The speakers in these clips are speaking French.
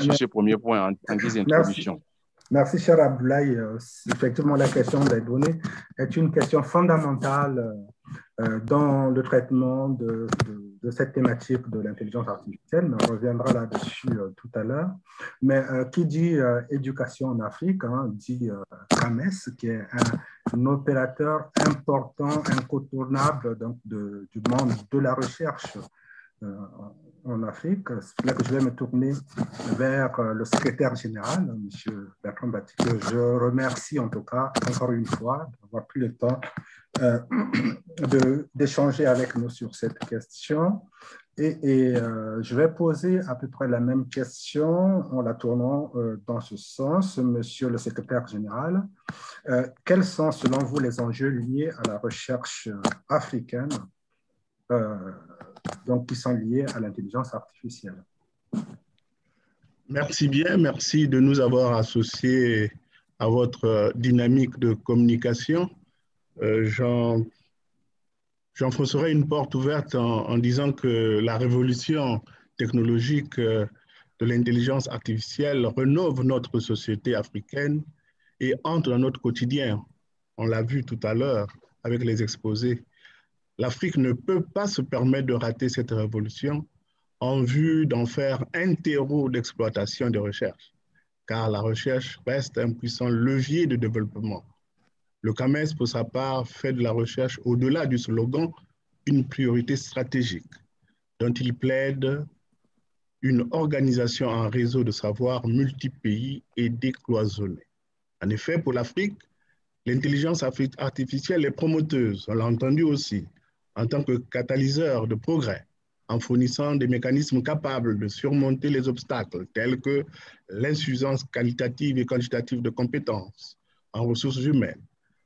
sur ce premier point en guise Merci. d'introduction. Merci, cher Abdoulaye. Effectivement, la question des données est une question fondamentale dans le traitement de cette thématique de l'intelligence artificielle, mais on reviendra là-dessus tout à l'heure. Mais qui dit éducation en Afrique, hein, dit CAMES, qui est un opérateur important, incontournable donc, du monde de la recherche en Afrique. C'est là que je vais me tourner vers le secrétaire général, M. Bertrand Bati, que je remercie en tout cas, encore une fois, d'avoir pris le temps d'échanger avec nous sur cette question. Et je vais poser à peu près la même question en la tournant dans ce sens. Monsieur le secrétaire général, quels sont selon vous les enjeux liés à la recherche africaine donc qui sont liés à l'intelligence artificielle? Merci bien, merci de nous avoir associés à votre dynamique de communication. J'enfoncerai une porte ouverte en disant que la révolution technologique de l'intelligence artificielle rénove notre société africaine et entre dans notre quotidien. On l'a vu tout à l'heure avec les exposés. L'Afrique ne peut pas se permettre de rater cette révolution en vue d'en faire un terreau d'exploitation de recherche, car la recherche reste un puissant levier de développement. Le CAMES, pour sa part, fait de la recherche, au-delà du slogan, une priorité stratégique, dont il plaide une organisation en réseau de savoir multi-pays et décloisonné. En effet, pour l'Afrique, l'intelligence artificielle est promoteuse, on l'a entendu aussi, en tant que catalyseur de progrès, en fournissant des mécanismes capables de surmonter les obstacles tels que l'insuffisance qualitative et quantitative de compétences en ressources humaines,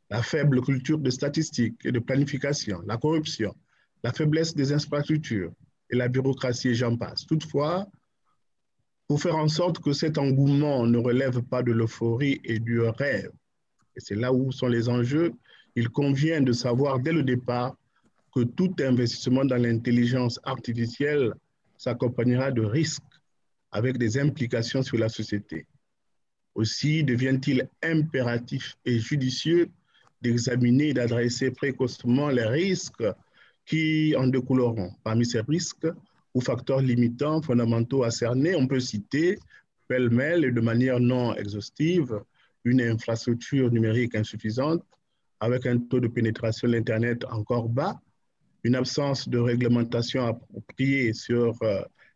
la faible culture de statistiques et de planification, la corruption, la faiblesse des infrastructures et la bureaucratie, et j'en passe. Toutefois, pour faire en sorte que cet engouement ne relève pas de l'euphorie et du rêve, et c'est là où sont les enjeux, il convient de savoir dès le départ que tout investissement dans l'intelligence artificielle s'accompagnera de risques avec des implications sur la société. Aussi devient-il impératif et judicieux d'examiner et d'adresser précocement les risques qui en découleront. Parmi ces risques ou facteurs limitants fondamentaux à cerner, on peut citer pêle-mêle et de manière non exhaustive une infrastructure numérique insuffisante avec un taux de pénétration de l'Internet encore bas, une absence de réglementation appropriée sur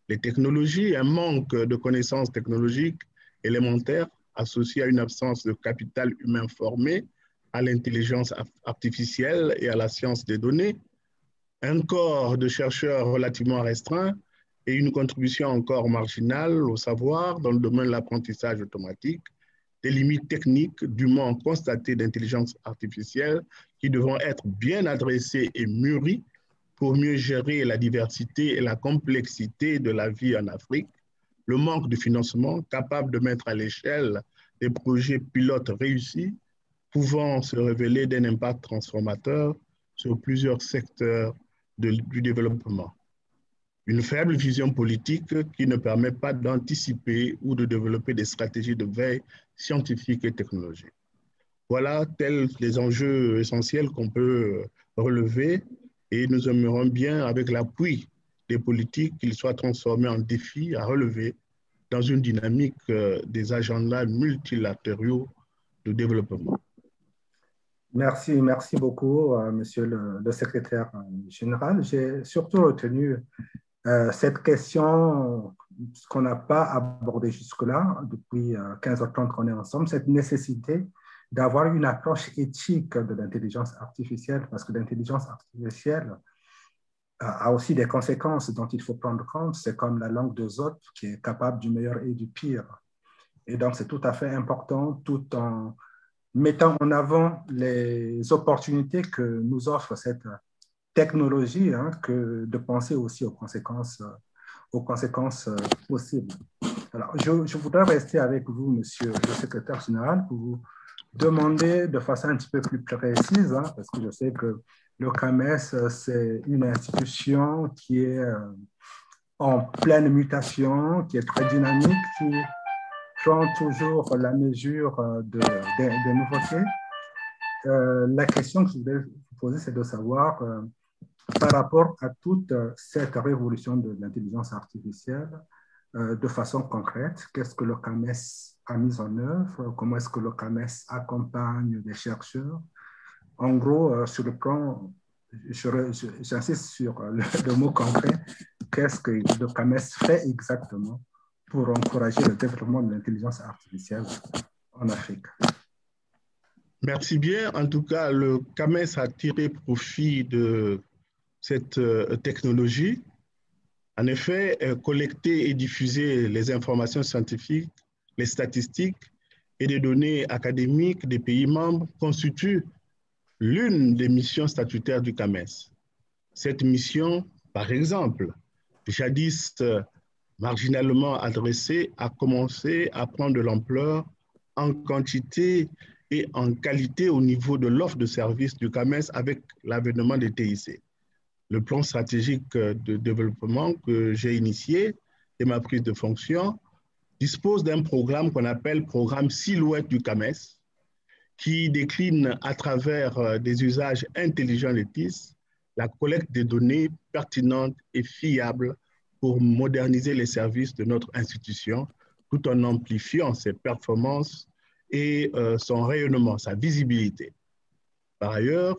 les technologies, un manque de connaissances technologiques élémentaires associé à une absence de capital humain formé à l'intelligence artificielle et à la science des données, un corps de chercheurs relativement restreint et une contribution encore marginale au savoir dans le domaine de l'apprentissage automatique, des limites techniques dûment constatées d'intelligence artificielle qui devront être bien adressées et mûries pour mieux gérer la diversité et la complexité de la vie en Afrique, le manque de financement capable de mettre à l'échelle des projets pilotes réussis pouvant se révéler d'un impact transformateur sur plusieurs secteurs du développement. Une faible vision politique qui ne permet pas d'anticiper ou de développer des stratégies de veille scientifique et technologique. Voilà tels les enjeux essentiels qu'on peut relever et nous aimerions bien, avec l'appui des politiques, qu'ils soient transformés en défis à relever dans une dynamique des agendas multilatéraux de développement. Merci beaucoup, monsieur le secrétaire général. J'ai surtout retenu cette question, ce qu'on n'a pas abordé jusque-là, depuis 15h30 qu'on est ensemble, cette nécessité d'avoir une approche éthique de l'intelligence artificielle, parce que l'intelligence artificielle a aussi des conséquences dont il faut prendre compte. C'est comme la langue de Zod qui est capable du meilleur et du pire. Et donc, c'est tout à fait important, tout en mettant en avant les opportunités que nous offre cette technologie, hein, que de penser aussi aux conséquences possibles. Alors, je voudrais rester avec vous, monsieur le secrétaire général, pour vous demander de façon un petit peu plus précise, hein, parce que je sais que le CAMES, c'est une institution qui est en pleine mutation, qui est très dynamique, qui prend toujours la mesure des nouveautés. La question que je voulais vous poser, c'est de savoir, par rapport à toute cette révolution de l'intelligence artificielle, de façon concrète, qu'est-ce que le CAMES a mis en œuvre? Comment est-ce que le CAMES accompagne les chercheurs? En gros, sur le plan, j'insiste sur le mot concret, qu'est-ce que le CAMES fait exactement pour encourager le développement de l'intelligence artificielle en Afrique? Merci bien. En tout cas, le CAMES a tiré profit de cette technologie. En effet, collecter et diffuser les informations scientifiques, les statistiques et les données académiques des pays membres constitue l'une des missions statutaires du CAMES. Cette mission, par exemple, jadis marginalement adressée, a commencé à prendre de l'ampleur en quantité et en qualité au niveau de l'offre de services du CAMES avec l'avènement des TIC. Le plan stratégique de développement que j'ai initié et ma prise de fonction dispose d'un programme qu'on appelle programme Silhouette du CAMES, qui décline à travers des usages intelligents des TIC la collecte des données pertinentes et fiables pour moderniser les services de notre institution, tout en amplifiant ses performances et son rayonnement, sa visibilité. Par ailleurs,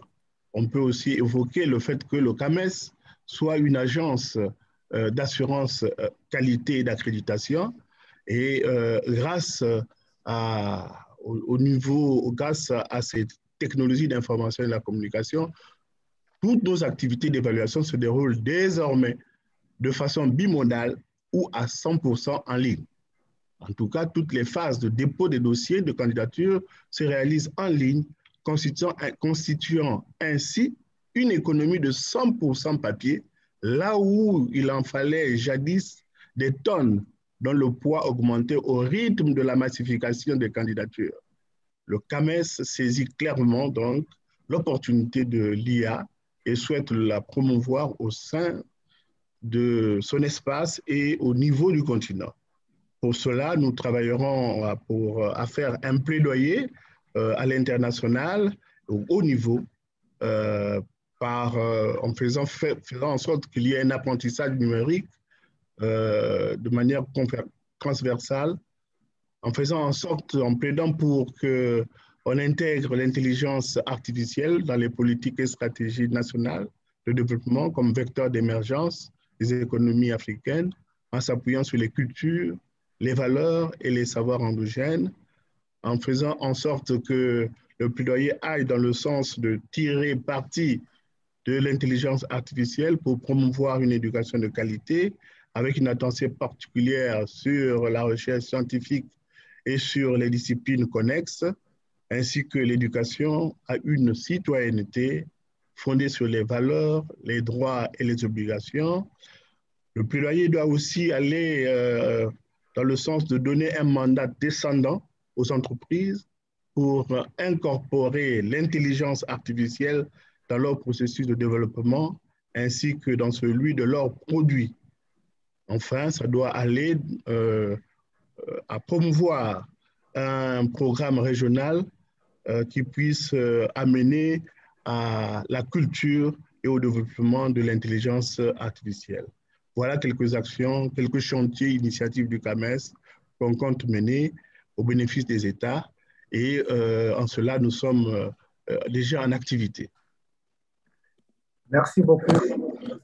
on peut aussi évoquer le fait que le CAMES soit une agence d'assurance qualité et d'accréditation, et grâce grâce à ces technologies d'information et de la communication, toutes nos activités d'évaluation se déroulent désormais de façon bimodale ou à 100% en ligne. En tout cas, toutes les phases de dépôt des dossiers de candidature se réalisent en ligne, constituant ainsi une économie de 100% papier, là où il en fallait jadis des tonnes dont le poids augmentait au rythme de la massification des candidatures. Le CAMES saisit clairement donc l'opportunité de l'IA et souhaite la promouvoir au sein de son espace et au niveau du continent. Pour cela, nous travaillerons à faire un plaidoyer à l'international, au haut niveau, en faisant en sorte qu'il y ait un apprentissage numérique de manière transversale, en faisant en sorte, en plaidant pour qu'on intègre l'intelligence artificielle dans les politiques et stratégies nationales de développement comme vecteur d'émergence des économies africaines, en s'appuyant sur les cultures, les valeurs et les savoirs endogènes, en faisant en sorte que le plaidoyer aille dans le sens de tirer parti de l'intelligence artificielle pour promouvoir une éducation de qualité, avec une attention particulière sur la recherche scientifique et sur les disciplines connexes, ainsi que l'éducation à une citoyenneté fondée sur les valeurs, les droits et les obligations. Le plaidoyer doit aussi aller dans le sens de donner un mandat descendant aux entreprises pour incorporer l'intelligence artificielle dans leur processus de développement ainsi que dans celui de leurs produits. Enfin, ça doit aller à promouvoir un programme régional qui puisse amener à la culture et au développement de l'intelligence artificielle. Voilà quelques actions, quelques chantiers, initiatives du CAMES qu'on compte mener au bénéfice des États et en cela, nous sommes déjà en activité. Merci beaucoup,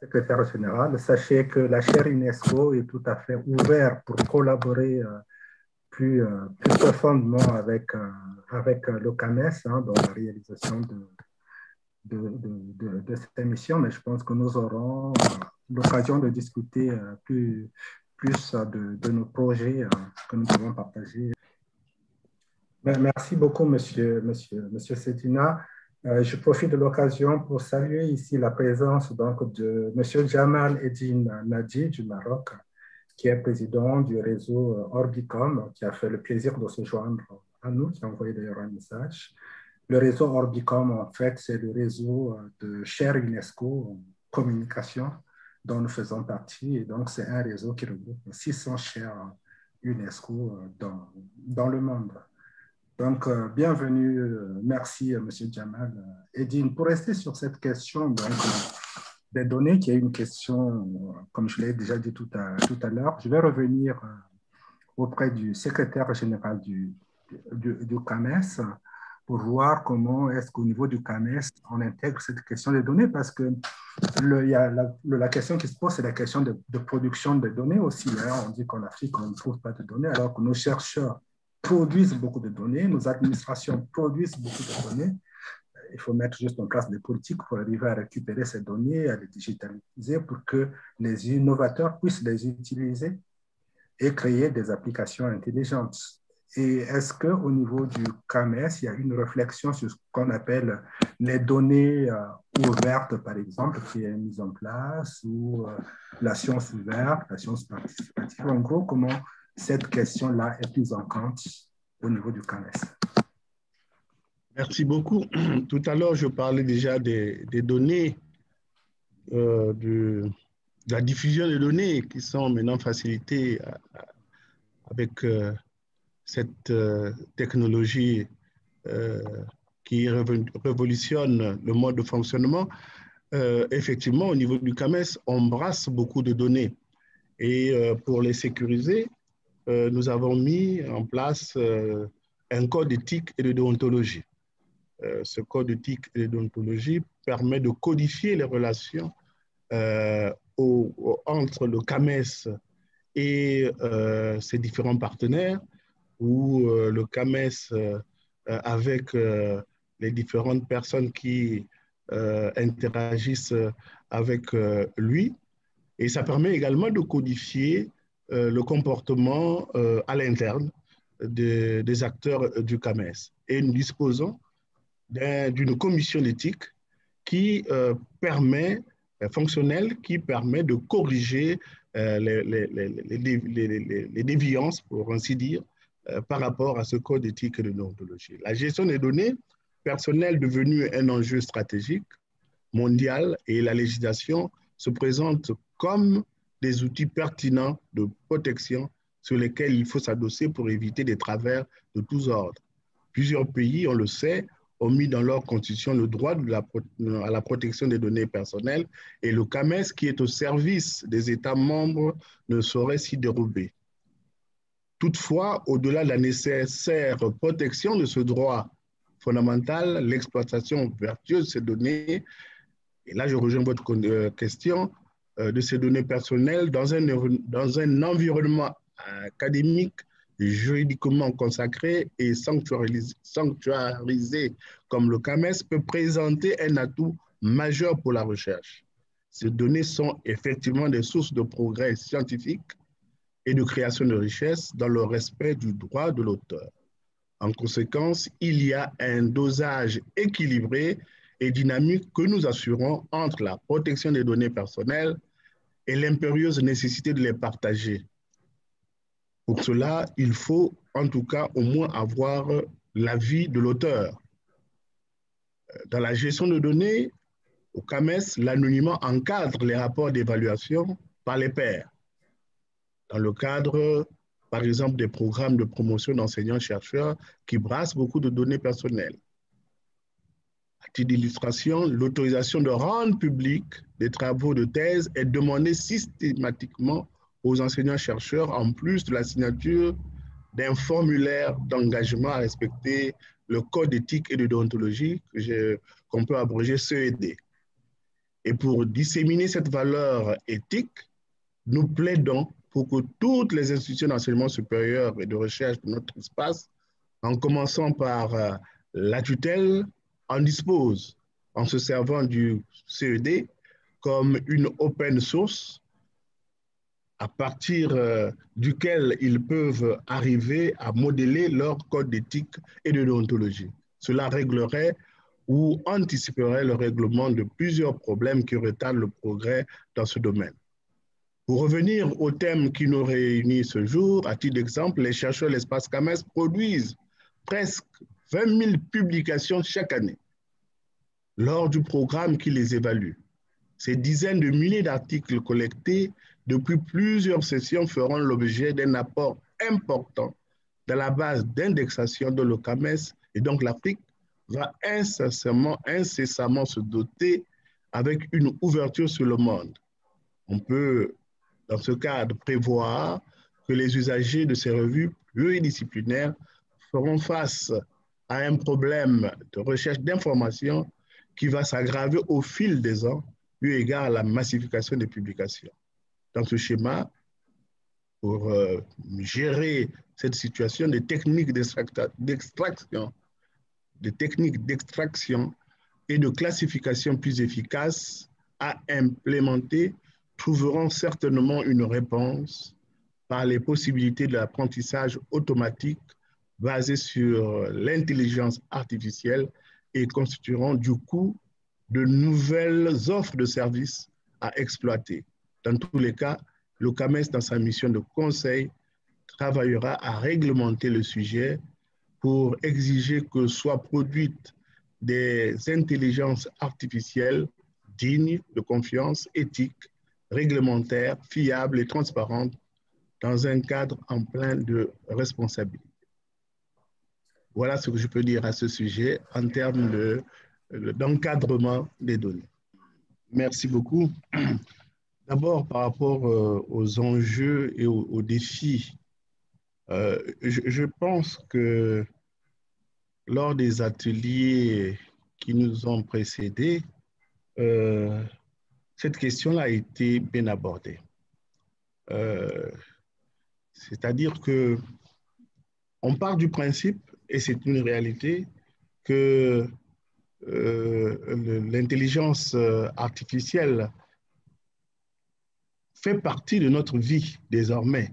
secrétaire général. Sachez que la chaire UNESCO est tout à fait ouverte pour collaborer plus profondément avec le CAMES dans la réalisation de cette émission, mais je pense que nous aurons l'occasion de discuter plus de nos projets que nous devons partager. Merci beaucoup, monsieur Sedina. Je profite de l'occasion pour saluer ici la présence donc, de monsieur Jamal Eddine Nadi du Maroc, qui est président du réseau Orbicom, qui a fait le plaisir de se joindre à nous, qui a envoyé d'ailleurs un message. Le réseau Orbicom, en fait, c'est le réseau de chaire UNESCO en communication dont nous faisons partie. Et donc, c'est un réseau qui regroupe 600 chaires UNESCO dans le monde. Donc, bienvenue, merci M. Jamal. Edine, pour rester sur cette question donc, des données, qui est une question, comme je l'ai déjà dit tout à l'heure, je vais revenir auprès du secrétaire général du CAMES pour voir comment est-ce qu'au niveau du CAMES, on intègre cette question des données, parce que la question qui se pose, c'est la question de production de données aussi. Hein. On dit qu'en Afrique, on ne trouve pas de données, alors que nos chercheurs produisent beaucoup de données, nos administrations produisent beaucoup de données. Il faut mettre juste en place des politiques pour arriver à récupérer ces données, à les digitaliser pour que les innovateurs puissent les utiliser et créer des applications intelligentes. Et est-ce qu'au niveau du CAMES, il y a une réflexion sur ce qu'on appelle les données ouvertes, par exemple, qui est mise en place, ou la science ouverte, la science participative? En gros, comment cette question-là est prise en compte au niveau du CAMES? Merci beaucoup. Tout à l'heure, je parlais déjà des données, de la diffusion des données qui sont maintenant facilitées avec cette technologie qui révolutionne le mode de fonctionnement. Effectivement, au niveau du CAMES, on brasse beaucoup de données. Et pour les sécuriser, nous avons mis en place un code d'éthique et de déontologie. Ce code d'éthique et de déontologie permet de codifier les relations entre le CAMES et ses différents partenaires, ou le CAMES avec les différentes personnes qui interagissent avec lui. Et ça permet également de codifier le comportement à l'interne des acteurs du CAMES. Et nous disposons d'une commission d'éthique qui fonctionnelle, qui permet de corriger les déviances, pour ainsi dire, par rapport à ce code d'éthique et de déontologie. La gestion des données personnelles est devenue un enjeu stratégique mondial, et la législation se présente comme des outils pertinents de protection sur lesquels il faut s'adosser pour éviter des travers de tous ordres. Plusieurs pays, on le sait, ont mis dans leur constitution le droit à la protection des données personnelles, et le CAMES, qui est au service des États membres, ne saurait s'y dérober. Toutefois, au-delà de la nécessaire protection de ce droit fondamental, l'exploitation vertueuse de ces données, et là je rejoins votre question, de ces données personnelles dans un environnement académique juridiquement consacré et sanctuarisé comme le CAMES, peut présenter un atout majeur pour la recherche. Ces données sont effectivement des sources de progrès scientifiques et de création de richesses dans le respect du droit de l'auteur. En conséquence, il y a un dosage équilibré et dynamique que nous assurons entre la protection des données personnelles et l'impérieuse nécessité de les partager. Pour cela, il faut en tout cas au moins avoir l'avis de l'auteur. Dans la gestion de données, au CAMES, l'anonymat encadre les rapports d'évaluation par les pairs. Dans le cadre, par exemple, des programmes de promotion d'enseignants-chercheurs qui brassent beaucoup de données personnelles. À titre d'illustration, l'autorisation de rendre public des travaux de thèse est demandée systématiquement aux enseignants-chercheurs, en plus de la signature d'un formulaire d'engagement à respecter le code d'éthique et de déontologie qu'on peut abréger CED. Et pour disséminer cette valeur éthique, nous plaidons pour que toutes les institutions d'enseignement supérieur et de recherche de notre espace, en commençant par la tutelle, en disposent en se servant du CED comme une open source à partir duquel ils peuvent arriver à modeler leur code d'éthique et de déontologie. Cela réglerait ou anticiperait le règlement de plusieurs problèmes qui retardent le progrès dans ce domaine. Pour revenir au thème qui nous réunit ce jour, à titre d'exemple, les chercheurs de l'espace CAMES produisent presque 20 000 publications chaque année lors du programme qui les évalue. Ces dizaines de milliers d'articles collectés depuis plusieurs sessions feront l'objet d'un apport important dans la base d'indexation de l'OCAMES, et donc l'Afrique va incessamment se doter avec une ouverture sur le monde. On peut, dans ce cadre, prévoir que les usagers de ces revues pluridisciplinaires feront face à un problème de recherche d'informations qui va s'aggraver au fil des ans, eu égard à la massification des publications. Dans ce schéma, pour gérer cette situation, des techniques d'extraction et de classification plus efficaces à implémenter trouveront certainement une réponse par les possibilités de l'apprentissage automatique basé sur l'intelligence artificielle et constitueront du coup de nouvelles offres de services à exploiter. Dans tous les cas, l'OCAMES, dans sa mission de conseil, travaillera à réglementer le sujet pour exiger que soient produites des intelligences artificielles dignes de confiance, éthiques, réglementaires, fiables et transparentes dans un cadre en plein de responsabilité. Voilà ce que je peux dire à ce sujet en termes d'encadrement des données. Merci beaucoup. D'abord, par rapport aux enjeux et aux défis, je pense que lors des ateliers qui nous ont précédés, cette question-là a été bien abordée. C'est-à-dire qu'on part du principe, et c'est une réalité, que l'intelligence artificielle fait partie de notre vie désormais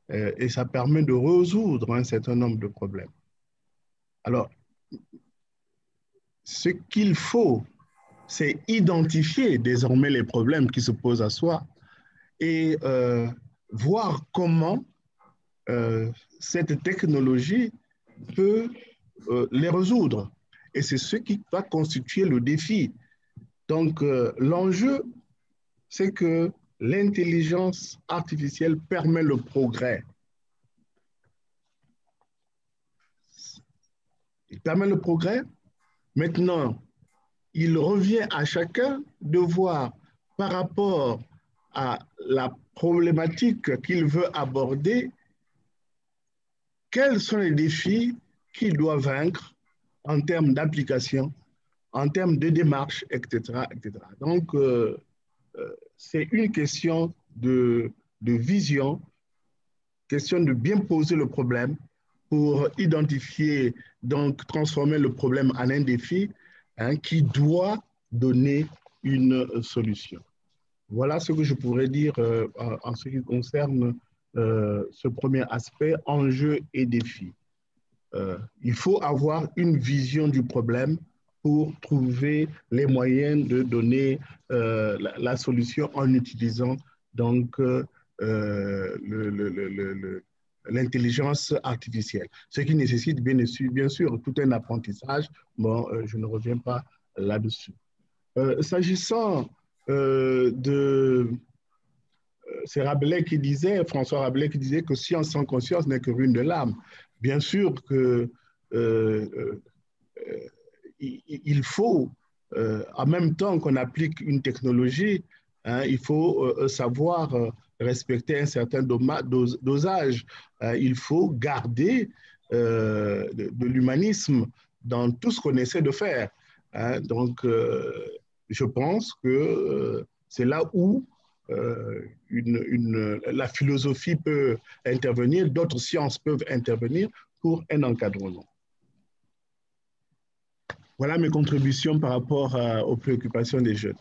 et ça permet de résoudre un certain nombre de problèmes. Alors, ce qu'il faut, c'est identifier désormais les problèmes qui se posent à soi et voir comment cette technologie peut les résoudre. Et c'est ce qui va constituer le défi. Donc, l'enjeu, c'est que l'intelligence artificielle permet le progrès. Il permet le progrès. Maintenant, il revient à chacun de voir par rapport à la problématique qu'il veut aborder, quels sont les défis qu'il doit vaincre en termes d'application, en termes de démarche, etc., etc. Donc, c'est une question de vision, question de bien poser le problème pour identifier, donc transformer le problème en un défi qui doit donner une solution. Voilà ce que je pourrais dire en ce qui concerne ce premier aspect, enjeux et défis. Il faut avoir une vision du problème pour trouver les moyens de donner la solution en utilisant donc l'intelligence artificielle. Ce qui nécessite bien sûr tout un apprentissage. Bon, je ne reviens pas là-dessus. S'agissant c'est Rabelais qui disait, François Rabelais qui disait que science sans conscience n'est que ruine de l'âme. Bien sûr que il faut, en même temps qu'on applique une technologie, il faut savoir respecter un certain dosage. Il faut garder de l'humanisme dans tout ce qu'on essaie de faire. Donc, je pense que c'est là où la philosophie peut intervenir, d'autres sciences peuvent intervenir pour un encadrement. Voilà mes contributions par rapport aux préoccupations des jeunes.